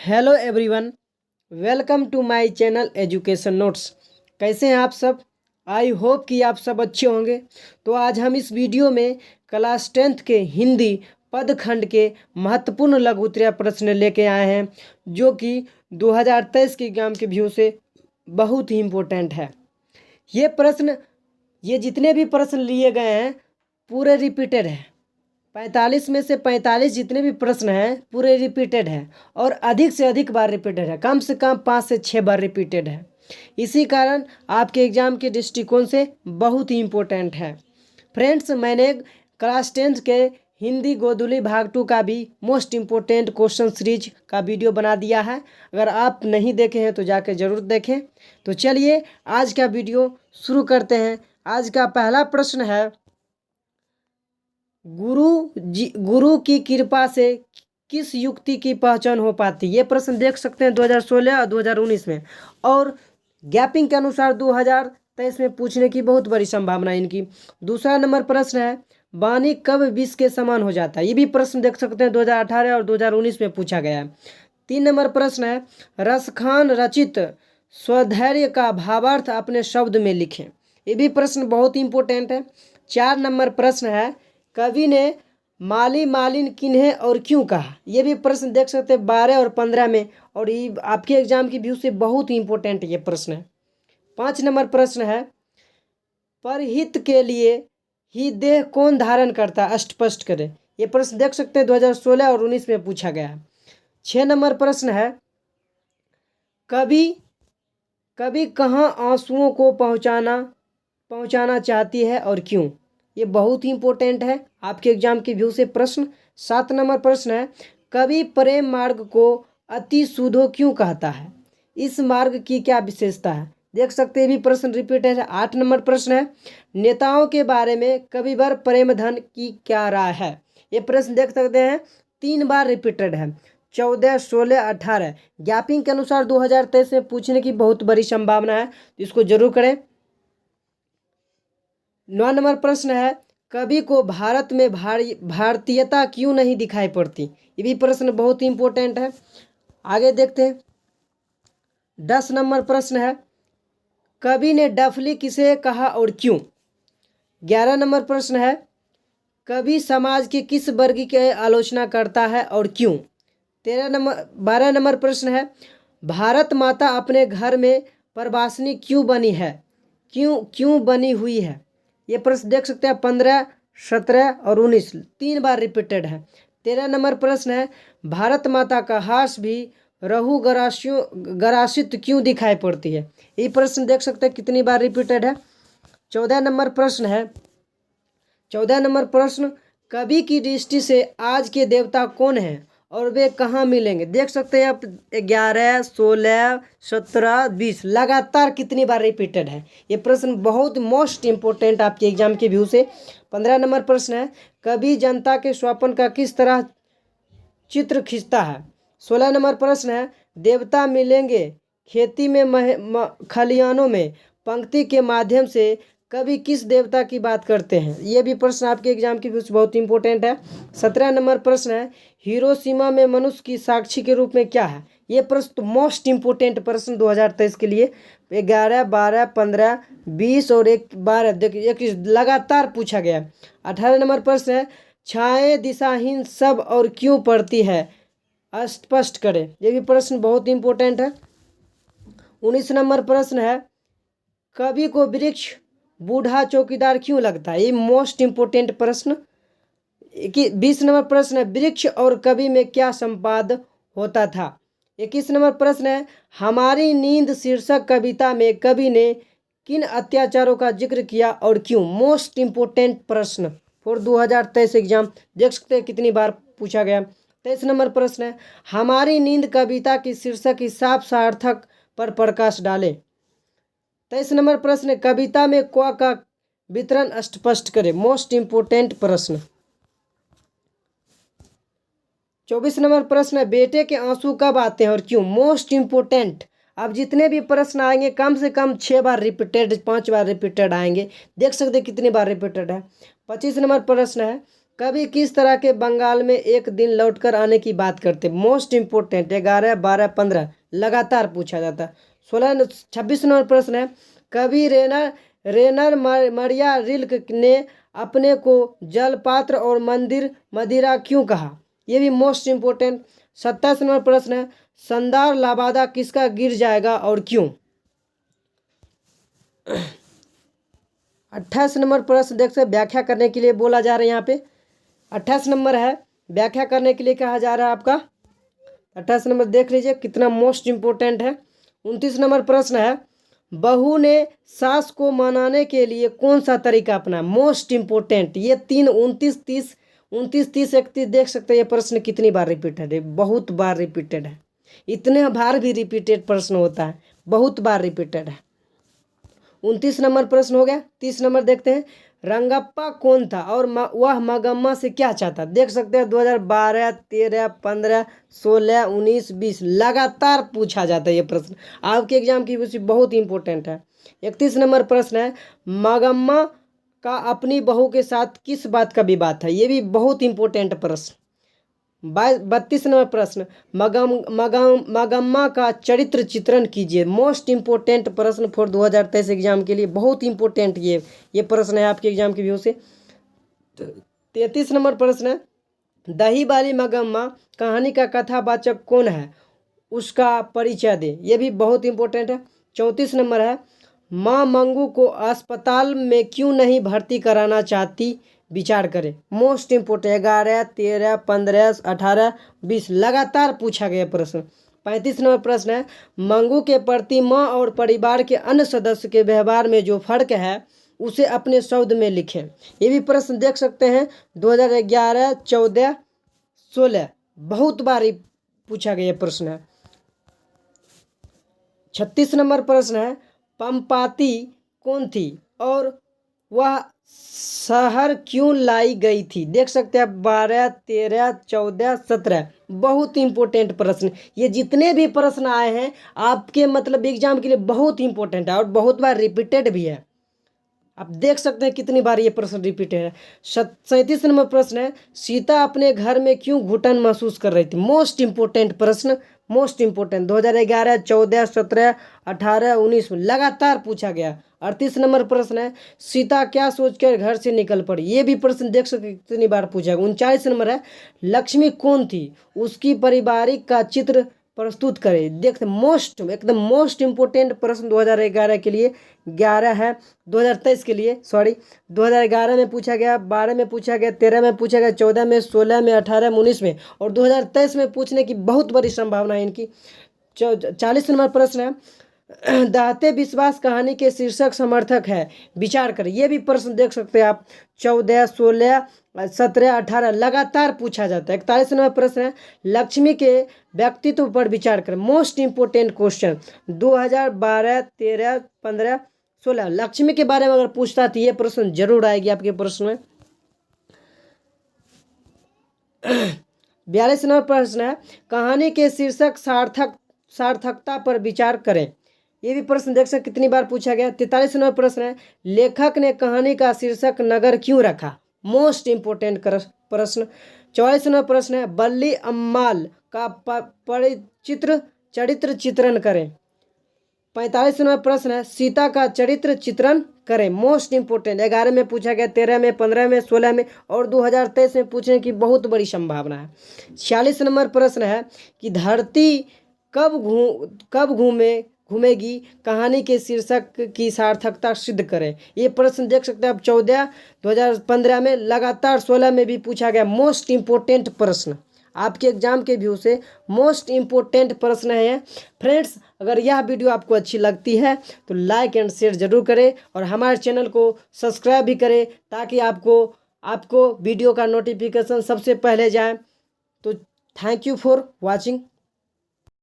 Hello everyone, welcome to my channel education notes. कैसे हैं आप सब? आई होप कि आप सब अच्छे होंगे। तो आज हम इस वीडियो में क्लास 10th के हिंदी पदखंड के महत्वपूर्ण लघु उत्तरीय प्रश्न लेके आए हैं, जो कि 2023 के एग्जाम के व्यू से बहुत ही इम्पोर्टेंट है। ये जितने भी प्रश्न लिए गए हैं पूरे रिपीटेड है। 45 में से 45 जितने भी प्रश्न हैं पूरे रिपीटेड हैं और अधिक से अधिक बार रिपीटेड है, कम से कम 5 से 6 बार रिपीटेड है। इसी कारण आपके एग्जाम के दृष्टिकोण से बहुत ही इम्पोर्टेंट है। फ्रेंड्स, मैंने क्लास 10th के हिंदी गोदुली भाग 2 का भी मोस्ट इम्पोर्टेंट क्वेश्चन सीरीज का वीडियो बना दिया है। अगर आप नहीं देखे हैं तो जाकर ज़रूर देखें। तो चलिए आज का वीडियो शुरू करते हैं। आज का पहला प्रश्न है, गुरु की कृपा से किस युक्ति की पहचान हो पाती? ये प्रश्न देख सकते हैं 2016 और 2019 में, और गैपिंग के अनुसार 2023 में पूछने की बहुत बड़ी संभावना है इनकी। दूसरा नंबर प्रश्न है, वाणी कब विष के समान हो जाता है? ये भी प्रश्न देख सकते हैं 2018 और 2019 में पूछा गया है। 3 नंबर प्रश्न है, रसखान रचित स्वधैर्य का भावार्थ अपने शब्द में लिखें। ये भी प्रश्न बहुत इंपॉर्टेंट है। 4 नंबर प्रश्न है, कवि ने माली मालिन किन्हें और क्यों कहा? ये भी प्रश्न देख सकते हैं 12 और 15 में, और ये आपके एग्जाम की व्यू से बहुत ही इंपॉर्टेंट ये प्रश्न है। 5 नंबर प्रश्न है, परहित के लिए ही देह कौन धारण करता है? स्पष्ट करें। ये प्रश्न देख सकते हैं 2016 और 19 में पूछा गया है। 6 नंबर प्रश्न है, कभी कहाँ आंसुओं को पहुँचाना चाहती है और क्यों? ये बहुत ही इंपॉर्टेंट है आपके एग्जाम के व्यू से प्रश्न। 7 नंबर प्रश्न है, कवि प्रेम मार्ग को अति सुधो क्यों कहता है? इस मार्ग की क्या विशेषता है? देख सकते हैं भी प्रश्न रिपीट है। 8 नंबर प्रश्न है, नेताओं के बारे में कविवर प्रेमधन की क्या राय है? ये प्रश्न देख सकते हैं 3 बार रिपीटेड है, 14, 16, 18। गैपिंग के अनुसार 2023 में पूछने की बहुत बड़ी संभावना है, तो इसको जरूर करें। 9 नंबर प्रश्न है, कवि को भारत में भारतीयता क्यों नहीं दिखाई पड़ती? ये भी प्रश्न बहुत ही इंपॉर्टेंट है। आगे देखते हैं। 10 नंबर प्रश्न है, कवि ने डफली किसे कहा और क्यों? 11 नंबर प्रश्न है, कवि समाज के किस वर्ग की आलोचना करता है और क्यों? 12 नंबर प्रश्न है, भारत माता अपने घर में प्रवासिनी क्यों बनी है? क्यों बनी हुई है? ये प्रश्न देख सकते हैं 15, 17 और 19, 3 बार रिपीटेड है। 13 नंबर प्रश्न है, भारत माता का हास भी रहु गरासित क्यों दिखाई पड़ती है? ये प्रश्न देख सकते हैं कितनी बार रिपीटेड है। 14 नंबर प्रश्न है, 14 नंबर प्रश्न, कवि की दृष्टि से आज के देवता कौन हैं और वे कहाँ मिलेंगे? देख सकते हैं आप 11, 16, 17, 20 लगातार कितनी बार रिपीटेड है। ये प्रश्न बहुत मोस्ट इम्पोर्टेंट आपके एग्जाम के व्यू से। 15 नंबर प्रश्न है, कवि जनता के स्वप्न का किस तरह चित्र खींचता है? 16 नंबर प्रश्न है, देवता मिलेंगे खेती में खलिहानों में पंक्ति के माध्यम से कवि किस देवता की बात करते हैं? ये भी प्रश्न आपके एग्जाम के व्यू से बहुत इंपॉर्टेंट है। 17 नंबर प्रश्न है, हिरोशिमा में मनुष्य की साक्षी के रूप में क्या है? ये प्रश्न तो मोस्ट इम्पोर्टेंट प्रश्न 2023 के लिए। 11, 12, 15, 20 और 12 देखिए 21 लगातार पूछा गया। 18 नंबर प्रश्न है, छाएं दिशाहीन सब और क्यों पड़ती है? स्पष्ट करें। ये भी प्रश्न बहुत इंपॉर्टेंट है। 19 नंबर प्रश्न है, कवि को वृक्ष बूढ़ा चौकीदार क्यों लगता है? ये मोस्ट इम्पोर्टेंट प्रश्न। 20 नंबर प्रश्न है, वृक्ष और कवि में क्या संवाद होता था? 21 नंबर प्रश्न है, हमारी नींद शीर्षक कविता में कवि ने किन अत्याचारों का जिक्र किया और क्यों? मोस्ट इम्पोर्टेंट प्रश्न फॉर 2023 एग्जाम। देख सकते हैं कितनी बार पूछा गया। 23 नंबर प्रश्न है, हमारी नींद कविता की शीर्षक की साफ सार्थक पर प्रकाश डालें। 23 नंबर प्रश्न है, कविता में क्वा का वितरण स्पष्ट करें। मोस्ट इम्पोर्टेंट प्रश्न। 24 नंबर प्रश्न है, बेटे के आंसू कब आते हैं और क्यों? Most important. अब जितने भी प्रश्न आएंगे कम से कम 6 बार रिपीटेड, 5 बार रिपीटेड आएंगे। देख सकते हैं कितनी बार रिपीटेड है। 25 नंबर प्रश्न है, कभी किस तरह के बंगाल में एक दिन लौटकर आने की बात करते? मोस्ट इम्पोर्टेंट 11, 12, 15 लगातार पूछा जाता है। 26 नंबर प्रश्न है, कभी रेनर मरिया रिल्क ने अपने को जलपात्र और मंदिर मदिरा क्यों कहा? ये भी मोस्ट इम्पोर्टेंट। 27 नंबर प्रश्न है, संदार लाबादा किसका गिर जाएगा और क्यों? 28 नंबर प्रश्न देख सकते व्याख्या करने के लिए बोला जा रहा है। यहाँ पे 28 नंबर है, व्याख्या करने के लिए कहा जा रहा है आपका। 28 नंबर देख लीजिए कितना मोस्ट इम्पोर्टेंट है। 29 नंबर प्रश्न है, बहू ने सास को मनाने के लिए कौन सा तरीका अपना? Most important. ये 3, 29, 30, 29, 30, 31 देख सकते हैं। ये प्रश्न कितनी बार रिपीटेड है? बहुत बार रिपीटेड है। इतने बार भी रिपीटेड प्रश्न होता है, बहुत बार रिपीटेड है। 29 नंबर प्रश्न हो गया। 30 नंबर देखते हैं, रंगप्पा कौन था और वह मगम्मा से क्या चाहता? देख सकते हैं 2012, 13, 15, 16, 19, 20 लगातार पूछा जाता है ये प्रश्न। आपके एग्जाम की वजह बहुत इंपॉर्टेंट है। 31 नंबर प्रश्न है, मगम्मा का अपनी बहू के साथ किस बात का विवाद था? ये भी बहुत इंपॉर्टेंट प्रश्न। 32 नंबर प्रश्न, मगम्मा का चरित्र चित्रण कीजिए। मोस्ट इम्पोर्टेंट प्रश्न फॉर 2023 एग्जाम के लिए, बहुत इंपॉर्टेंट ये प्रश्न है आपके एग्जाम की व्यू से। 33 नंबर प्रश्न है, दही वाली मगम्मा कहानी का कथावाचक कौन है? उसका परिचय दे। ये भी बहुत इंपॉर्टेंट है। 34 नंबर है, माँ मंगू को अस्पताल में क्यों नहीं भर्ती कराना चाहती? विचार करें। मोस्ट इम्पोर्टेंट 11, 13, 15, 18, 20 लगातार पूछा गया प्रश्न। 35 नंबर प्रश्न है, मंगू के प्रति माँ और परिवार के अन्य सदस्य के व्यवहार में जो फर्क है उसे अपने शब्द में लिखें। ये भी प्रश्न देख सकते हैं 2011, 14, 16 बहुत बार पूछा गया प्रश्न है। 36 नंबर प्रश्न है, पंपाती कौन थी और वह शहर क्यों लाई गई थी? देख सकते हैं 12, 13, 14, 17 बहुत इंपॉर्टेंट प्रश्न। ये जितने भी प्रश्न आए हैं आपके मतलब एग्जाम के लिए बहुत इंपॉर्टेंट है और बहुत बार रिपीटेड भी है। आप देख सकते हैं कितनी बार ये प्रश्न रिपीटेड है। 37 नंबर प्रश्न है, सीता अपने घर में क्यों घुटन महसूस कर रही थी? मोस्ट इम्पोर्टेंट प्रश्न, मोस्ट इम्पोर्टेंट। 2011, 14, 17, 18, 19 में लगातार पूछा गया। 38 नंबर प्रश्न है, सीता क्या सोचकर घर से निकल पड़ी? ये भी प्रश्न देख सकते कितनी बार पूछा गया। 39 नंबर है, लक्ष्मी कौन थी? उसकी पारिवारिक का चित्र प्रस्तुत करें। देखते मोस्ट एकदम मोस्ट इम्पोर्टेंट प्रश्न 2011 के लिए 11 है, 2023 के लिए 2011 में पूछा गया, 12 में पूछा गया, 13 में पूछा गया, 14 में, 16 में, 18 में, 19 में और 2023 में पूछने की बहुत बड़ी संभावना है इनकी। 40 नंबर प्रश्न है, दाते विश्वास कहानी के शीर्षक समर्थक है, विचार करें। ये भी प्रश्न देख सकते हैं आप 14, 16, 17, 18 लगातार पूछा जाता है। 41 नंबर प्रश्न है, लक्ष्मी के व्यक्तित्व पर विचार करें। मोस्ट इंपोर्टेंट क्वेश्चन 2012, 13, 15, 16 लक्ष्मी के बारे में अगर पूछता तो ये प्रश्न जरूर आएगी आपके प्रश्न में। 42 नंबर प्रश्न है, कहानी के शीर्षक सार्थकता पर विचार करें। ये भी प्रश्न देख सकते कितनी बार पूछा गया। 43 नंबर प्रश्न है, लेखक ने कहानी का शीर्षक नगर क्यों रखा? मोस्ट इम्पोर्टेंट प्रश्न। 44 नंबर प्रश्न है, बल्ली अम्माल का चरित्र चित्रण करें। 45 नंबर प्रश्न है, सीता का चरित्र चित्रण करें। मोस्ट इंपोर्टेंट 11 में पूछा गया, 13 में, 15 में, 16 में और 2023 में पूछने की बहुत बड़ी संभावना है। 46 नंबर प्रश्न है कि धरती कब घूमेगी कहानी के शीर्षक की सार्थकता सिद्ध करें। ये प्रश्न देख सकते हैं आप 14, 2015 में लगातार 16 में भी पूछा गया। मोस्ट इम्पोर्टेंट प्रश्न आपके एग्जाम के व्यू से मोस्ट इम्पोर्टेंट प्रश्न है। फ्रेंड्स, अगर यह वीडियो आपको अच्छी लगती है तो लाइक एंड शेयर जरूर करें और हमारे चैनल को सब्सक्राइब भी करें ताकि आपको वीडियो का नोटिफिकेशन सबसे पहले जाए। तो थैंक यू फॉर वॉचिंग।